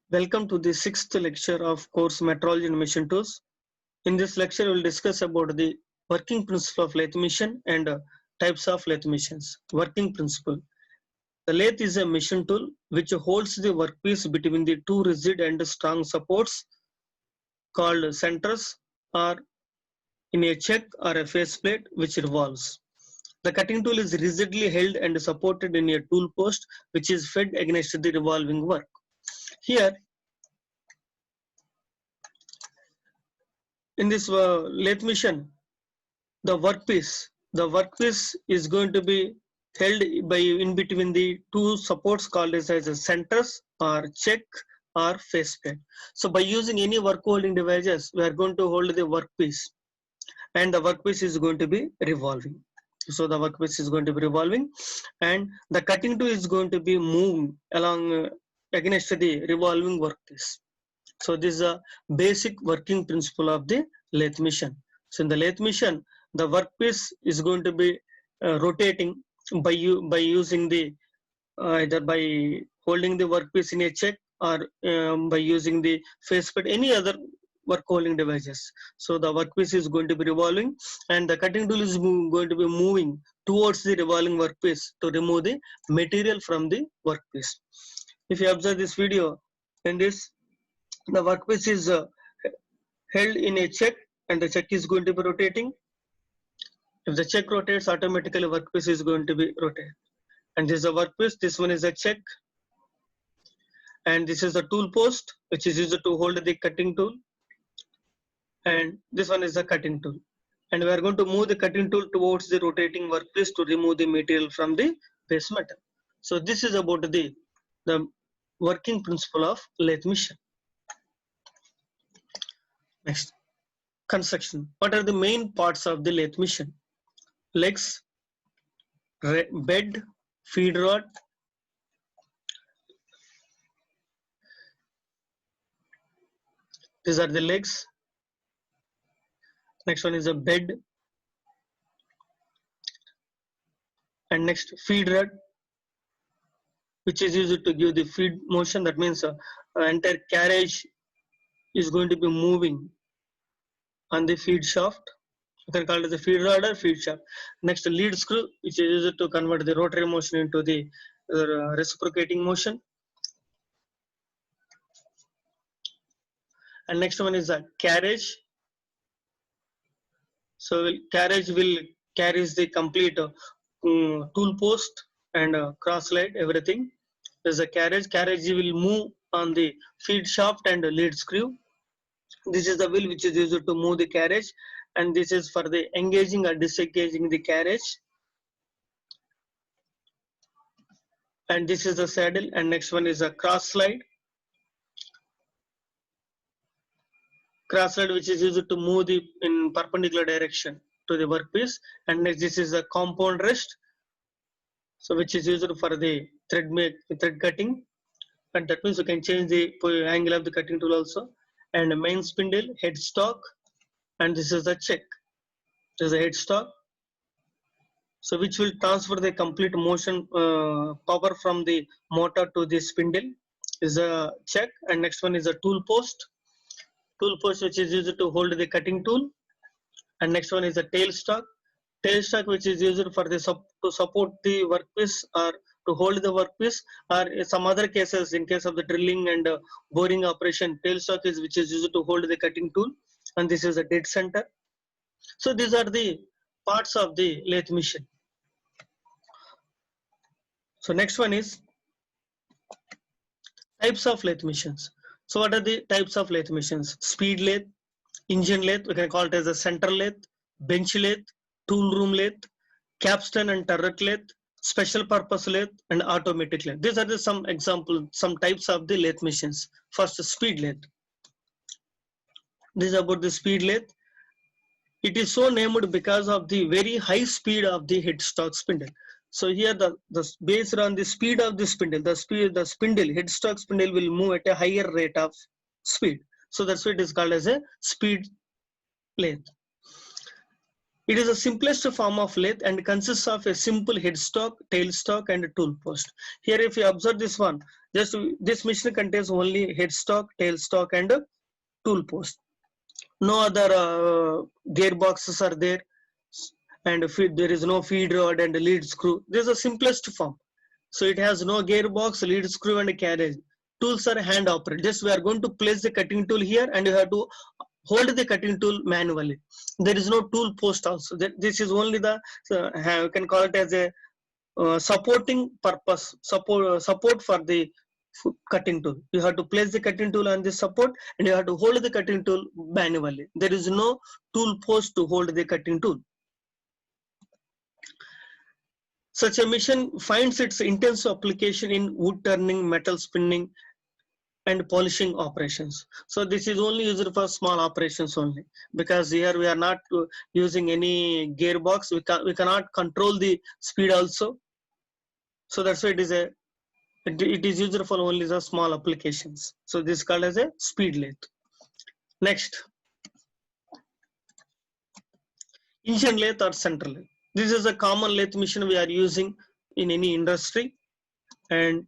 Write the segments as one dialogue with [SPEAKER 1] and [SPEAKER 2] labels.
[SPEAKER 1] Welcome to the sixth lecture of course Metrology and Machine Tools. In this lecture, we will discuss about the working principle of lathe machine and types of lathe machines. Working principle. The lathe is a machine tool which holds the workpiece between the two rigid and strong supports called centers or in a check or a faceplate which revolves. The cutting tool is rigidly held and supported in a tool post which is fed against the revolving work. Here, in this lathe machine, the workpiece is going to be held by in between the two supports called as a centers or check or faceplate. So by using any work holding devices, we are going to hold the workpiece, and the workpiece is going to be revolving. So the workpiece is going to be revolving, and the cutting tool is going to be moved along against the revolving workpiece. So this is a basic working principle of the lathe machine. So in the lathe machine, the workpiece is going to be rotating by using the either by holding the workpiece in a check or by using the faceplate, any other work holding devices. So the workpiece is going to be revolving, and the cutting tool is going to be moving towards the revolving workpiece to remove the material from the workpiece. If you observe this video, in this the workpiece is held in a check, and the check is going to be rotating. If the check rotates, automatically workpiece is going to be rotated. And this is a workpiece, this one is a check, and this is the tool post which is used to hold the cutting tool, and this one is the cutting tool. And we are going to move the cutting tool towards the rotating workpiece to remove the material from the base metal. So this is about the working principle of lathe machine. Next, construction. What are the main parts of the lathe machine? Legs, bed, feed rod, these are the legs. Next one is a bed, and next feed rod, which is used to give the feed motion. That means entire carriage is going to be moving on the feed shaft. You can call it the feed rod or feed shaft. Next, the lead screw, which is used to convert the rotary motion into the reciprocating motion. And next one is a carriage. So carriage will carries the complete tool post and cross slide, everything. There's a carriage. Carriage will move on the feed shaft and lead screw. This is the wheel which is used to move the carriage, and this is for the engaging or disengaging the carriage. And this is the saddle, and next one is a cross slide. Cross slide which is used to move the in perpendicular direction to the workpiece. And next, this is a compound rest, so which is used for the thread cutting, and that means you can change the angle of the cutting tool also. And main spindle, headstock, and this is the check. This is a headstock, so which will transfer the complete motion power from the motor to the spindle, is a check. And next one is a tool post. Tool post which is used to hold the cutting tool. And next one is a tailstock. Tailstock which is used for the to support the workpiece or to hold the workpiece, or in some other cases, in case of the drilling and boring operation, tailstock is which is used to hold the cutting tool. And this is a dead center. So these are the parts of the lathe machine. So next one is types of lathe machines. So what are the types of lathe machines? Speed lathe, engine lathe, we can call it as a center lathe, bench lathe, tool room lathe, capstan and turret lathe, special purpose lathe, and automatic lathe. These are the some examples, some types of the lathe machines. First, speed lathe. This is about the speed lathe. It is so named because of the very high speed of the headstock spindle. So here the based on the speed of the spindle, the spindle, headstock spindle will move at a higher rate of speed. So that's why it is called as a speed lathe. It is the simplest form of lathe and consists of a simple headstock, tailstock, and a tool post. Here, if you observe this one, just this machine contains only headstock, tailstock, and a tool post. No other gearboxes are there, and there is no feed rod and lead screw. This is the simplest form. So it has no gearbox, lead screw, and carriage. Tools are hand operated. Just we are going to place the cutting tool here, and you have to hold the cutting tool manually. There is no tool post also. This is only the you can call it as a supporting purpose, support for the cutting tool. You have to place the cutting tool on the support, and you have to hold the cutting tool manually. There is no tool post to hold the cutting tool. Such a machine finds its intense application in wood turning, metal spinning, and polishing operations. So this is only used for small operations only, because here we are not using any gearbox. We cannot control the speed also. So that's why it is used for only the small applications. So this is called as a speed lathe. Next, engine lathe or center lathe. This is a common lathe machine we are using in any industry, and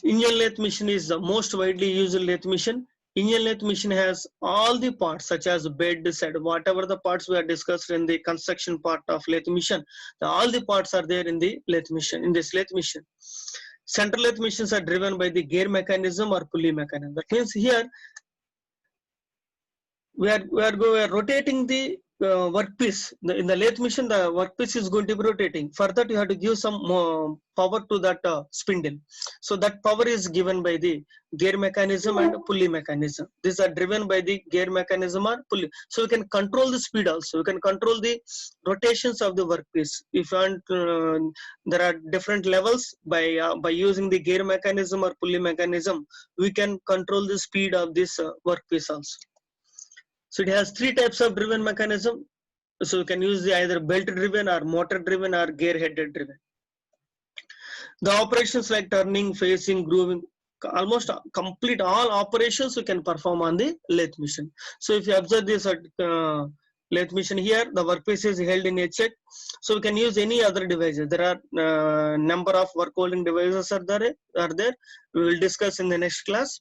[SPEAKER 1] engine lathe machine is the most widely used lathe machine. Engine lathe machine has all the parts such as bed, set, whatever the parts we are discussed in the construction part of lathe machine. All the parts are there in the lathe machine. In this lathe machine, center lathe machines are driven by the gear mechanism or pulley mechanism. That means here we are rotating the workpiece. In the lathe machine, the workpiece is going to be rotating. For that, you have to give some more power to that spindle. So that power is given by the gear mechanism and pulley mechanism. These are driven by the gear mechanism or pulley. So you can control the speed also. You can control the rotations of the workpiece. If you want, there are different levels by using the gear mechanism or pulley mechanism. We can control the speed of this workpiece also. So it has three types of driven mechanism. So you can use the either belt driven or motor driven or gear headed driven. The operations like turning, facing, grooving, almost complete all operations you can perform on the lathe machine. So if you observe this lathe machine here, the workpiece is held in a check. So we can use any other devices. There are number of work holding devices are there. We will discuss in the next class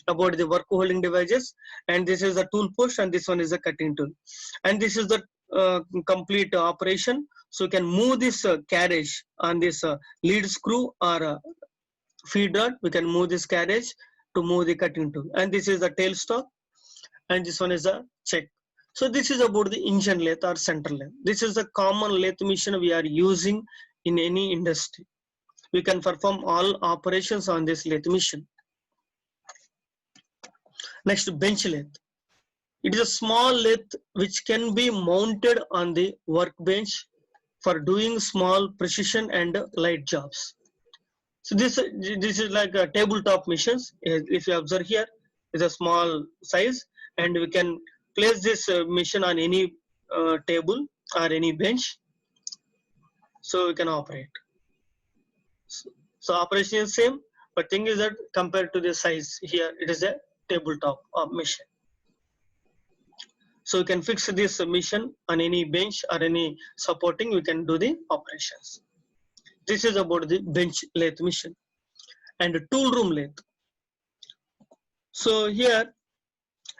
[SPEAKER 1] about the work holding devices. And this is the tool push, and this one is the cutting tool. And this is the complete operation. So you can move this carriage on this lead screw or feed rod. We can move this carriage to move the cutting tool. And this is the tailstock, and this one is a check. So this is about the engine lathe or center lathe. This is the common lathe machine we are using in any industry. We can perform all operations on this lathe machine. Next, bench lathe. It is a small lathe which can be mounted on the workbench for doing small precision and light jobs. So this is like a tabletop machines. If you observe here, is a small size, and we can place this machine on any table or any bench, so we can operate. So operation is same, but thing is that compared to the size here, it is a tabletop machine. So you can fix this machine on any bench or any supporting. We can do the operations. This is about the bench lathe machine. And tool room lathe. So here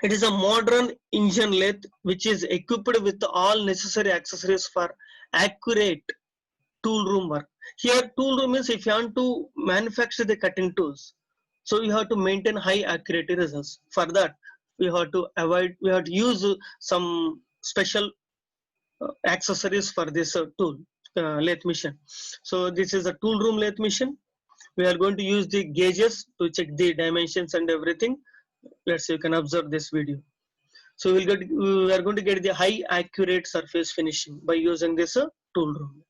[SPEAKER 1] it is a modern engine lathe which is equipped with all necessary accessories for accurate tool room work. Here tool room is if you want to manufacture the cutting tools, so you have to maintain high accuracy results. For that, we have to use some special accessories for this tool lathe machine. So this is a tool room lathe machine. We are going to use the gauges to check the dimensions and everything. Let's see, you can observe this video. So we are going to get the high accurate surface finishing by using this tool room.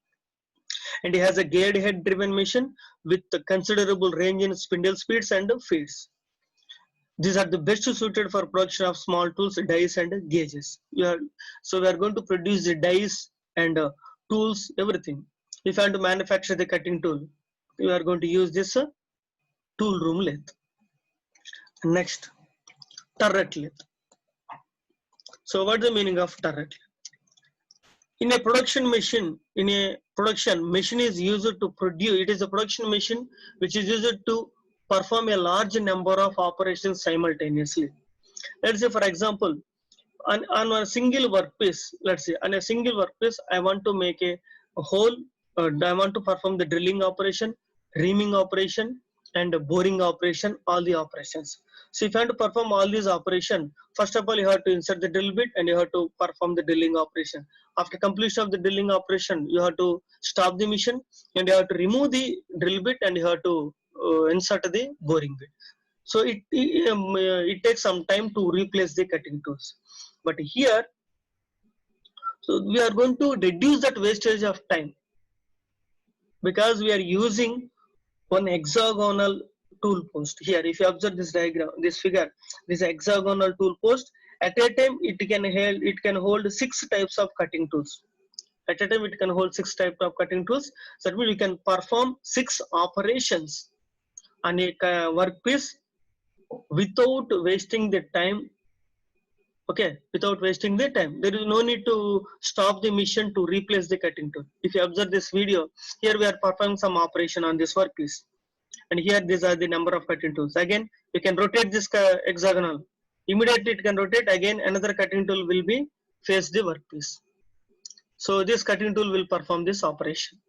[SPEAKER 1] And it has a geared head driven machine with considerable range in spindle speeds and feeds. These are the best suited for production of small tools, dies, and gauges. So we are going to produce the dies and tools, everything. If you want to manufacture the cutting tool, we are going to use this tool room lathe. Next, turret lathe. So what is the meaning of turret? In a production machine, machine is used to produce. It is a production machine which is used to perform a large number of operations simultaneously. Let's say, for example, on a single workpiece, let's say on a single workpiece, I want to make a hole. I want to perform the drilling operation, reaming operation, and boring operation, all the operations. So if you want to perform all these operations, first of all, you have to insert the drill bit and you have to perform the drilling operation. After completion of the drilling operation, you have to stop the machine and you have to remove the drill bit and you have to insert the boring bit. So it takes some time to replace the cutting tools. But here, so we are going to reduce that wastage of time because we are using one hexagonal tool post. Here, if you observe this diagram, this figure, this hexagonal tool post, at a time it can hold 6 types of cutting tools. At a time it can hold 6 types of cutting tools. So that means we can perform 6 operations on a workpiece without wasting the time. Okay, without wasting the time. There is no need to stop the machine to replace the cutting tool. If you observe this video, here we are performing some operation on this workpiece. And here these are the number of cutting tools. Again, you can rotate this hexagonal. Immediately it can rotate. Again, another cutting tool will be face the workpiece. So this cutting tool will perform this operation.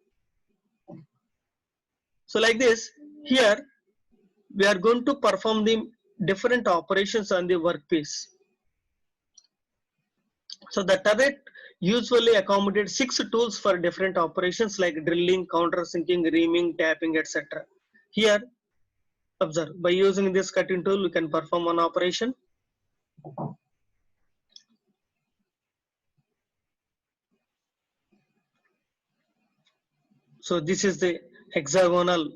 [SPEAKER 1] So like this, here we are going to perform the different operations on the workpiece. So the turret usually accommodates 6 tools for different operations like drilling, countersinking, reaming, tapping, etc. Here, observe, by using this cutting tool, we can perform one operation. So this is the hexagonal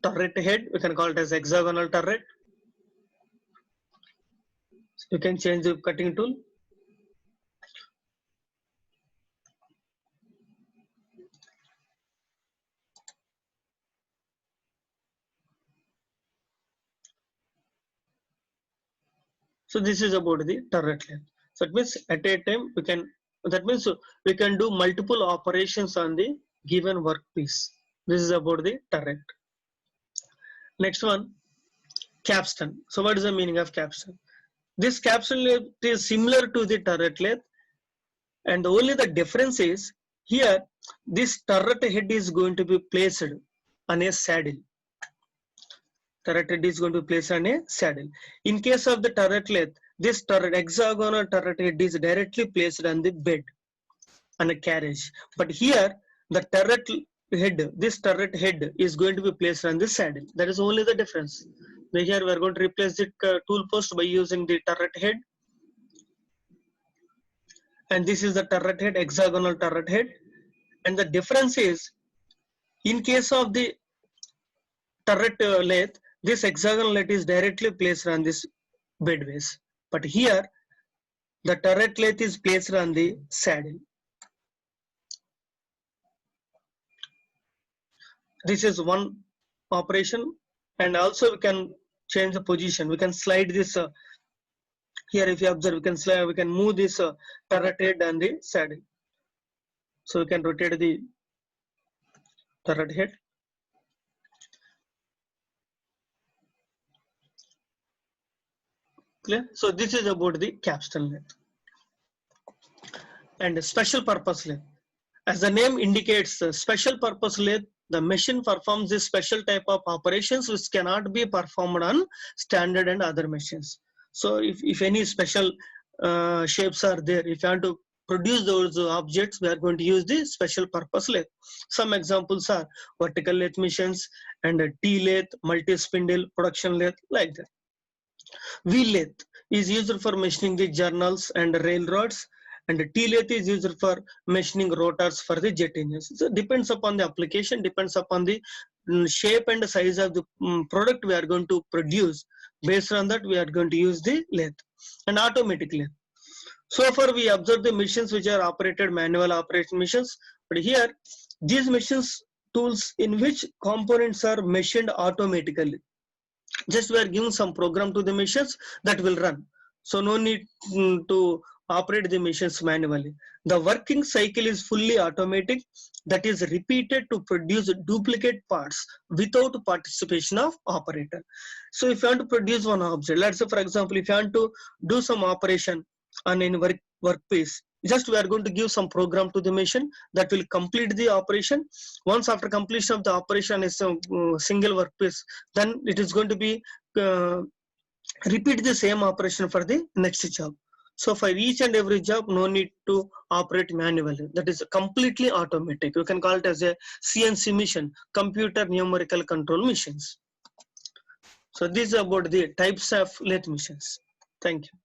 [SPEAKER 1] turret head. We can call it as hexagonal turret. So you can change the cutting tool. So this is about the turret length. So it means at a time we can, that means we can do multiple operations on the given workpiece. This is about the turret. Next one, capstan. So what is the meaning of capstan? This capstan length is similar to the turret length, and only the difference is here this turret head is going to be placed on a saddle. Turret head is going to be placed on a saddle. In case of the turret length, this hexagonal turret head is directly placed on the bed, on a carriage. But here, the turret head, this turret head is going to be placed on the saddle. That is only the difference. Here we are going to replace the tool post by using the turret head. And this is the turret head, hexagonal turret head. And the difference is, in case of the turret lathe, this hexagonal lathe is directly placed on this bedways. But here, the turret lathe is placed on the saddle. This is one operation, and also we can change the position. We can slide this. Here, if you observe, we can slide. We can move this turret head on the saddle. So we can rotate the turret head. Clear? So this is about the capstan lathe. And special purpose lathe. As the name indicates, special purpose lathe, the machine performs this special type of operations which cannot be performed on standard and other machines. So if any special shapes are there, if you want to produce those objects, we are going to use the special purpose lathe. Some examples are vertical lathe machines and T-lathe, multi-spindle, production lathe, like that. Wheel lathe is used for machining the journals and railroads, and T-lathe is used for machining rotors for the jet engines. So depends upon the application, depends upon the shape and size of the product we are going to produce. Based on that, we are going to use the lathe. And automatic lathe. So far we observe the machines which are operated manual operation machines, but here these machines tools in which components are machined automatically. Just we are giving some program to the machines that will run. So no need to operate the machines manually. The working cycle is fully automatic, that is repeated to produce duplicate parts without participation of operator. So if you want to produce one object, let's say for example, if you want to do some operation on any workpiece, just we are going to give some program to the machine that will complete the operation. Once after completion of the operation is a single workpiece, then it is going to be repeat the same operation for the next job. So for each and every job, no need to operate manually. That is completely automatic. You can call it as a CNC machine, computer numerical control machines. So this is about the types of lathe machines. Thank you.